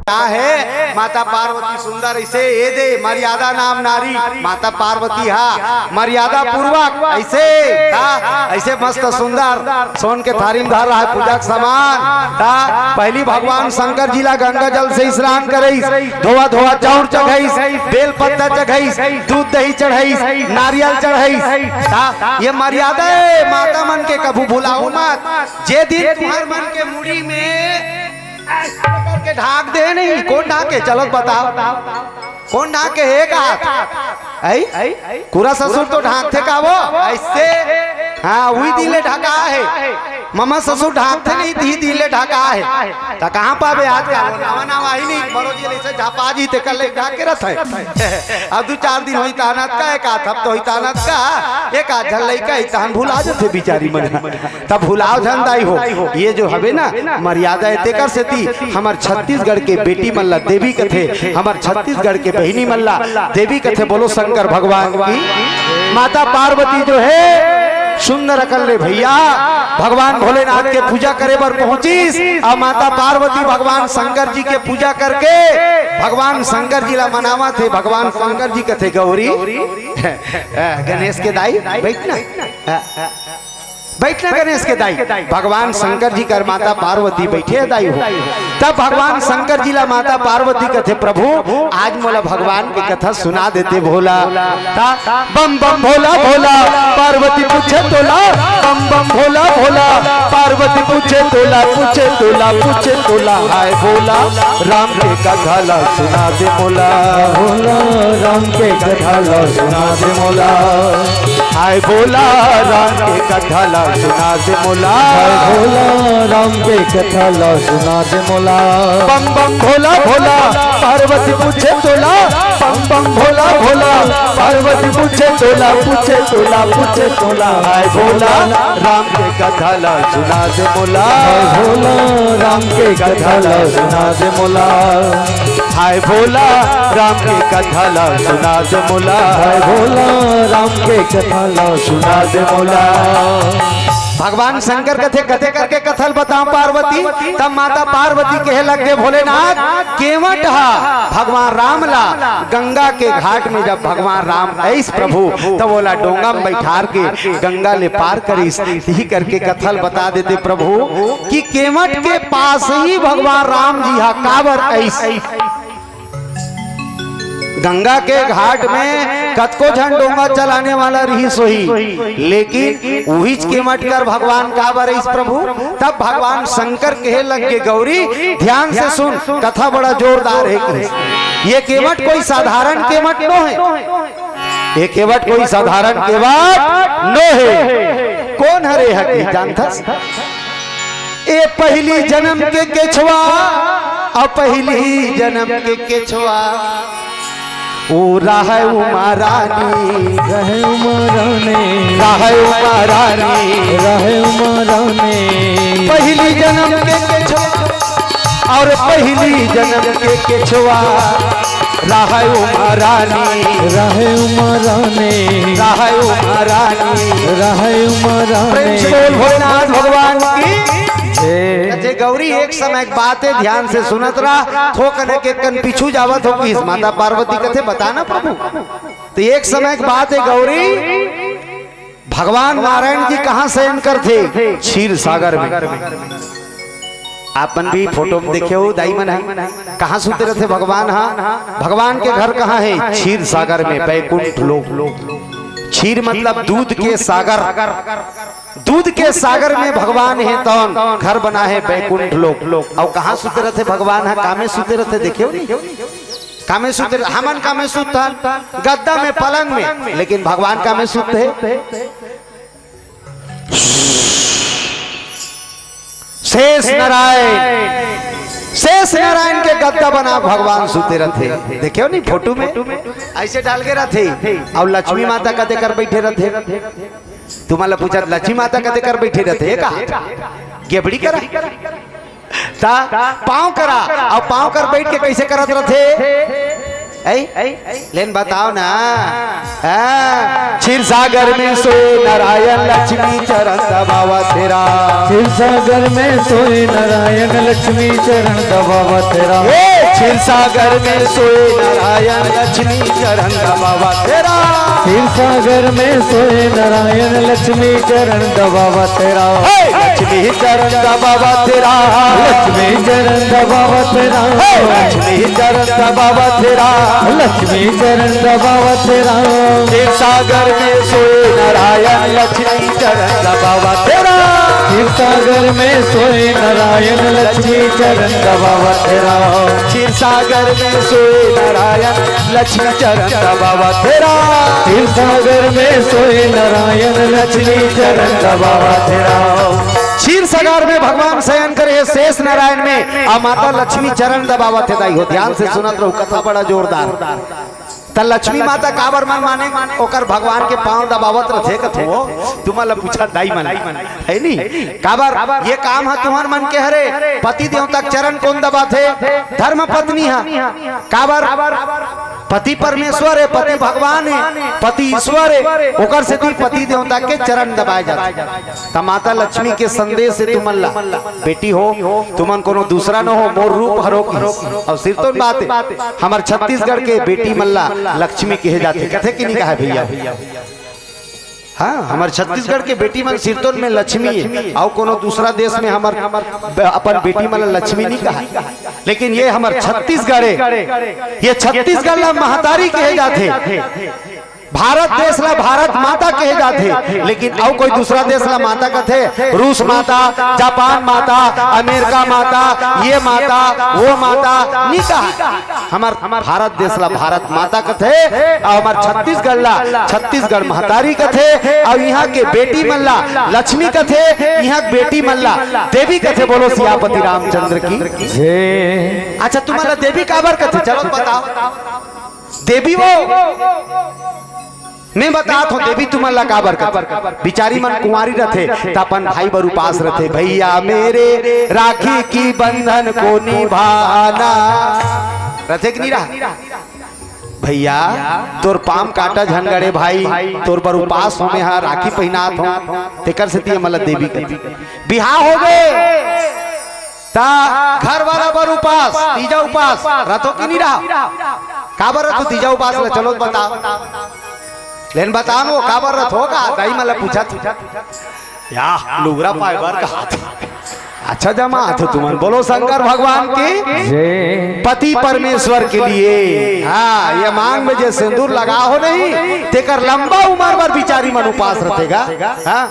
क्या है माता पार्वती सुंदर ऐसे ये दे मर्यादा नाम नारी माता पार्वती हा मर्यादा पूर्वक ऐसे ऐसे मस्त सुंदर सोन के थारी में धर रहा है पूजा सामान पहली भगवान शंकर जी ला गंगा जल से स्नान करईस धोआ धोआ चाउर चढ़ाईस बेल पत्ता चढ़ाईस दूध दही चढ़ाईस नारियल चढ़ाईस ये मर्यादा है माता मन के कभू भुलाओ मत जे दिन तुम्हार मन के मुड़ी में करके ढाक दे नहीं कौन ढाके चलो बताओ कौन ढाके है का पूरा ससुर तो ढाकते का वो ऐसे हाँ वही दिले ढका है मम्मा ससुर ढाकते नहीं दी दिले ढका है तो कहाँ पावे आज का नवा वही नहीं बड़ो जी ऐसे झापा जी ते कल ढाक के रथ है अब 2-4 दिन होई तानत का एक आध तो होई तानत का एक आध झल लइका इतान भुला जथे बिचारी मन तब भुलाव झंदाई हो ये जो हवे ना मर्यादा एतेकर से थी हमार छत्तीसगढ़ के बेटी मल्ला देवी कथे हमार छत्तीसगढ़ के बहिनी मल्ला देवी कथे बोलो शंकर भगवान की माता पार्वती जो है सुंदर अकल रे भैया भगवान भोलेनाथ के पूजा करे बर पहुंचीस और माता पार्वती भगवान शंकर जी के पूजा करके भगवान शंकर जी ला मनावा थे भगवान शंकर जी कथे गौरी गणेश के दाई बैठना गणेश के दाई भगवान शंकर जी कर माता पार्वती बैठे दाई हो तब भगवान शंकर जी ला माता पार्वती कथे प्रभु आज मोला भगवान की कथा सुना देते भोला बम बम भोला भोला पार्वती पूछे तोला बम बम भोला भोला पार्वती पूछे तोला पूछे तोला हाय भोला राम के कथा ला सुना दे मोला भोला राम के कथा ला सुना दे मोला हाय भोला राम के कथा ला सुना दे मोला भोला राम के कथा ला सुना दे मोला बम बम भोला भोला पार्वती पूछे तोला बम बम भोला भोला पार्वती पूछे तोला हाय भोला राम के कथा ला सुना दे मोला भोला राम के कथा ला सुना दे मोला हाय भोला राम के कथा ला सुना दे मोला भोला राम के कथा ला सुना दे मोला भगवान शंकर कथे कथे करके कथल बताओ पार्वती तब माता पार्वती कहे लगे भोलेनाथ केवट हा भगवान राम ला गंगा के घाट में जब भगवान राम ऐस प्रभु तब बोला डोंगा में बैठार के गंगा ले पार करीस ही करके कथल बता देते प्रभु कि केवट के पास ही भगवान राम जी हा काबर ऐस गंगा के घाट में कतको झन डोंगा चलाने वाला रही सोही लेकिन वही के मटकर भगवान का बरईस प्रभु तब भगवान शंकर कहे लगे गौरी ध्यान से सुन कथा बड़ा जोरदार है ये केवट कोई साधारण केवट नो है ये केवट कोई साधारण केवट नो है कौन हरे हकी जानथस ए पहली जन्म के केछवा और पहली जन्म के केछवा ओ रहे उमा रानी रहे उमा रानी पहली जन्म के केछवा और पहली जन्म के केछवा रहे उमा रानी भोलेनाथ भगवान की अजय गौरी एक समय बात है ध्यान से सुनत रहा थोकने के कन पीछू जावत हो कि माता पार्वती कथे बताना प्रभु तो एक समय की बात है गौरी भगवान नारायण जी कहाँ शयन करते क्षीर सागर में आपन भी फोटो में देखे हो दाई मन है कहाँ सुते रहते भगवान हाँ भगवान के घर कहाँ है क्षीर सागर में बैकुंठ लोक क्षीर मतलब दूध के सागर में भगवान है तो घर बना है बैकुंठ लोक और कहाँ सुते रहते भगवान है कामे सुते रहते देखियो कामे सुते हमन कामे सुता गद्दा में पलंग में लेकिन भगवान कामे सुते शेष नारायण के गद्दा बना भगवान सुते रहते देखियो नहीं फोटो में ऐसे डाल के रहते और लक्ष्मी माता कदे कर बैठे रहते तुम्हारा पूछा लक्ष्मी माता कदे कर बैठे रहते गेबड़ी करा पाँव करा और पाँव कर बैठ के कैसे करत रहते लेन बताओ ना क्षीर सागर में सोए नारायण लक्ष्मी चरण दबावा तेरा क्षीर सागर में सोए नारायण लक्ष्मी चरण दबावा तेरा क्षीर सागर में सोए नारायण लक्ष्मी चरण दबावा तेरा। क्षीर सागर में सोए नारायण लक्ष्मी चरण दबावा तेरा। लक्ष्मी चरण दबावा तेरा। लक्ष्मी चरण दबावा तेरा। लक्ष्मी चरण दबावा तेरा। लक्ष्मी चरण दबावा तेरा। क्षीर सागर में सोए नारायण लक्ष्मी चरण दबावा तेरा। क्षीर सागर में सोए नारायण लक्ष्मी चरण दबावा तेरा। क्षीर सागर में सोए नारायण लक्ष्मी चरण दबावा तेरा। क्षीर सागर में सोए नारायण लक्ष्मी चरण दबावा तेरा। क्षीर सागर में भगवान शयन करे शेष नारायण में आ माता लक्ष्मी चरण दबावत है। दाई हो ध्यान से सुनत रहो, कथा बड़ा जोरदार। त लक्ष्मी माता काबर मन माने ओकर भगवान के पांव दबावत रथे कथो। तुम्हारा पूछा दाई मन है नी काबर ये काम है तुम्हार मन के हरे। पति देवता चरण कौन दबाथे? धर्म पत्नी है। काबर पति परमेश्वर है, पति भगवान है, पति ईश्वर है। ओकर से पति देवता के चरण दबाए जाते। त माता लक्ष्मी के संदेश से तुमन ला बेटी हो, तुमन कोनो दूसरा न हो, मोर रूप हरो और सिर तो बात है। हमार छत्तीसगढ़ के बेटी मल्ला लक्ष्मी कहे जाते। कथे कि नहीं कहा भैया? हाँ, हमारे छत्तीसगढ़ के बेटी मन सिरतोन में लक्ष्मी है और कोनो दूसरा देश में हमार अपन बेटी मन लक्ष्मी नहीं कहा। लेकिन ये हमारे छत्तीसगढ़ है, ये छत्तीसगढ़ ला महतारी कहे जाते। भारत देश ला भारत माता कहे जाते। लेकिन और कोई दूसरा देश ला माता कथे। रूस माता, जापान माता, अमेरिका माता, ये माता, वो माता नहीं कहा। हमार भारत देश ला भारत माता कथे और हमार छत्तीसगढ़ ला छत्तीसगढ़ महतारी कथे और यहाँ के बेटी मल्ला लक्ष्मी कथे, यहाँ बेटी मल्ला देवी कथे। बोलो सियापति रामचंद्र की। अच्छा तुम्हारा देवी काबर कथे? चलो बताओ देवी वो मैं बतात हूँ। देवी तुम्हारा काबर कर बिचारी मन कुंवारी रथे त अपन भाई बर उपास रथे। भैया मेरे राखी की बंधन को निभाना रथे कि नहीं रहा? भैया तोर पाम काटा झनगड़े भाई, तोर बर उपास हो में हा राखी पहनात हो। तेकर से तिया मतलब देवी कथी बिहार हो गए ता घर वाला बर उपास तीजा उपास रथो कि नहीं रहा? काबर रथो तीजा उपास? चलो बताओ लेन बताओ वो काबर रथ होगा? दाई मला पूछा या लुगरा पाइबर का हाथ। अच्छा जमा तो तुमन बोलो शंकर भगवान की पति परमेश्वर के लिए। हाँ ये मांग में जो सिंदूर लगा हो नहीं तेकर लंबा उम्र पर बिचारी मन उपास रखेगा। हाँ?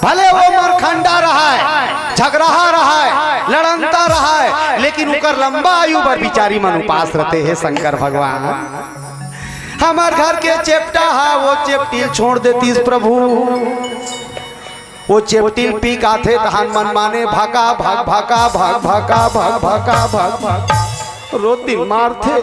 भले वो उम्र खंडा रहा है, झगड़ा रहा है, लड़नता रहा है, लेकिन उकर लंबा आयु पर बिचारी मन उपास रहते है शंकर भगवान। हमार घर के चेप्टा है वो चेप्टिल छोड़ देती प्रभु। वो चेप्टिल पी काथे तहान मन माने भाका भाग भाका भाग भाका भाग भाका भाग भाग रोती मारथे।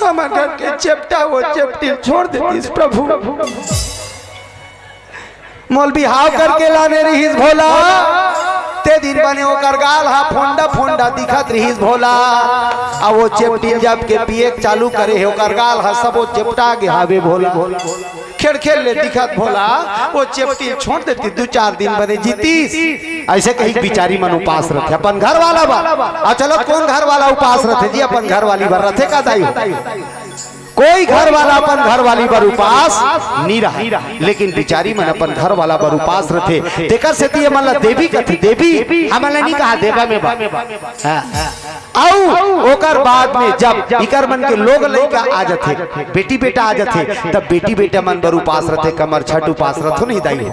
हमार घर के चेप्टा वो चेप्टिल छोड़ देती प्रभु। मौलवी हाव करके लाने रही भोला ते दिन बने ओकर गाल हा फोंडा फोंडा दिखत रहीस भोला। आ वो चेप्टिल जब के पिए चालू करे है ओकर गाल हा सब वो चेप्टा के हावे भोला। खेल खेल ले दिखत भोला वो चेप्टिल छोड़ देती 2-4 दिन बने जीतीस। ऐसे कहीं बिचारी मन उपास रथे अपन घर वाला बा। चलो कौन घर वाला उपास रथे जी? अपन घर वाली भर रथे का दाई? कोई घर वाला अपन घर वाली पर उपास नहीं रहा। लेकिन बिचारी मन अपन घर वाला पर उपास रथे। तेकर से तिये मन ला देवी कथे। देवी हमला नहीं कहा देवा में बा। औ ओकर बाद में जब इकर मन के लोग लइका आ जाथे, बेटी बेटा आ जाथे, तब बेटी बेटा मन बर उपास रथे। कमर छठ उपास रथो नहीं दाई?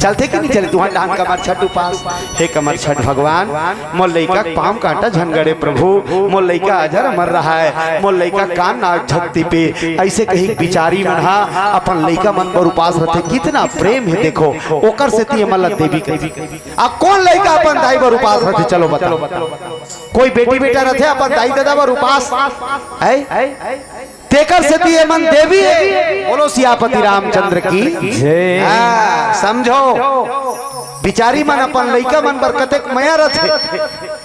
चलते कि नहीं चले तुहार डांग कमर छठ उपास? हे कमर छठ भगवान मोर लइका पाम काटा झनगड़े प्रभु। मोर लइका अजर अमर रहा है, मोर लइका कान ना झकती पे। ऐसे कहीं बिचारी मन हा अपन लइका मन पर उपास रथे। कितना प्रेम है देखो ओकर से ती मल्ला देवी कथी। अब कौन लइका अपन दाई पर उपास रथे? चलो बताओ। कोई बेटी बेटा रथे अपन दाई दादा पर उपास है? तेकर से दिए मन देवी। बोलो सियापति रामचंद्र की। समझो बिचारी मन अपन लइका मन पर कतेक मया रथे।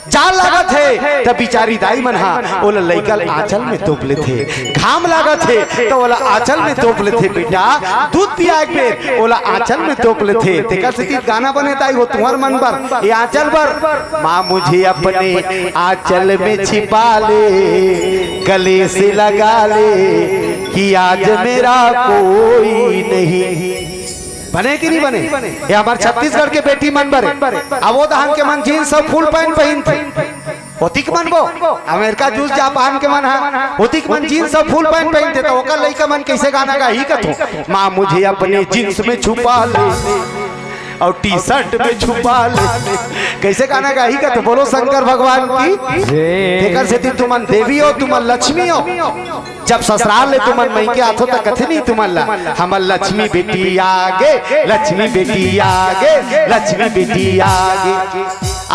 जाल लागत है तब बिचारी दाई मन हा ओला लइकल आंचल में तोप लेथे। घाम लागत है तो ओला आंचल में तोप लेथे। बेटा दूध पिया एक बेर ओला आंचल में तोप लेथे। तेकर से गाना बने ताई हो तुम्हार मन पर ये आंचल पर। माँ मुझे अपने आंचल में छिपा ले, गले से लगा ले कि आज मेरा कोई नहीं। बने कि नहीं बने? ये हमारे छत्तीसगढ़ के बेटी मन बरे। अब वो दहन के मन जीन्स और फुल पैंट पहन थे होती के मन वो अमेरिका जूस जापान के मन है होती के मन जीन्स और फुल पैंट पहनते तो ओकर लइका मन कैसे गाना गा ही कथो। माँ मुझे अपने जीन्स में छुपा ले और टी शर्ट में छुपा ले, कैसे गाना गा ही कथो। बोलो शंकर भगवान की। तेकर से तुमन देवी हो, तुमन लक्ष्मी हो। जब ससुराल ले तुमन मई के आथो तक कथे नहीं तुमन ला हमर लक्ष्मी बेटी आगे, लक्ष्मी बेटी आगे, लक्ष्मी बेटी आगे।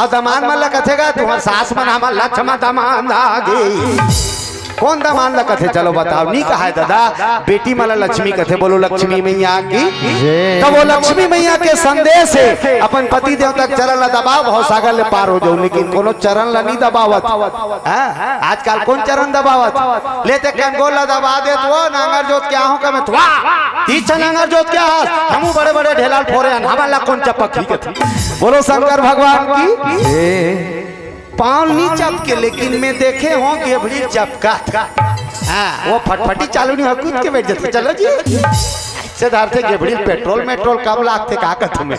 और दमान मन ला कथेगा तुम्हार सास मन हमर लक्ष्मण दमान आगे। कौन दमान ला कथे चलो बताओ। नहीं कहा है दादा बेटी माला लक्ष्मी कथे। बोलो लक्ष्मी मैया की। तब वो लक्ष्मी मैया के संदेश है अपन पति देव तक चरण ला दबाव भाव सागर ले पार हो जाओ। लेकिन कोनो चरण ला नहीं दबावत। आजकल कौन चरण दबावत लेते कन गोल ला दबा दे तो नांगर जोत क्या हो कमे थवा तीछा नांगर जोत क्या हमू बड़े बड़े ढेलाल फोरे हमारा कौन चपक ही कथे। बोलो शंकर भगवान की। पाँव नहीं चपके लेकिन मैं देखे हो गेबड़ी चपका था। वो फटफटी चालू नहीं हो कूद के बैठ जाते। चलो जी से धार थे गेबड़ी पेट्रोल मेट्रोल कम लागते का कथ में।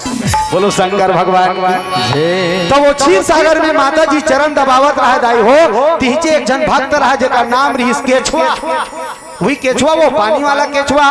बोलो शंकर भगवान की। तो वो क्षीर सागर में माता जी चरण दबावत रहा दाई हो। तीचे एक जन भक्त रहा जेका नाम रही केछुआ। वही केछुआ वो पानी वाला केछुआ।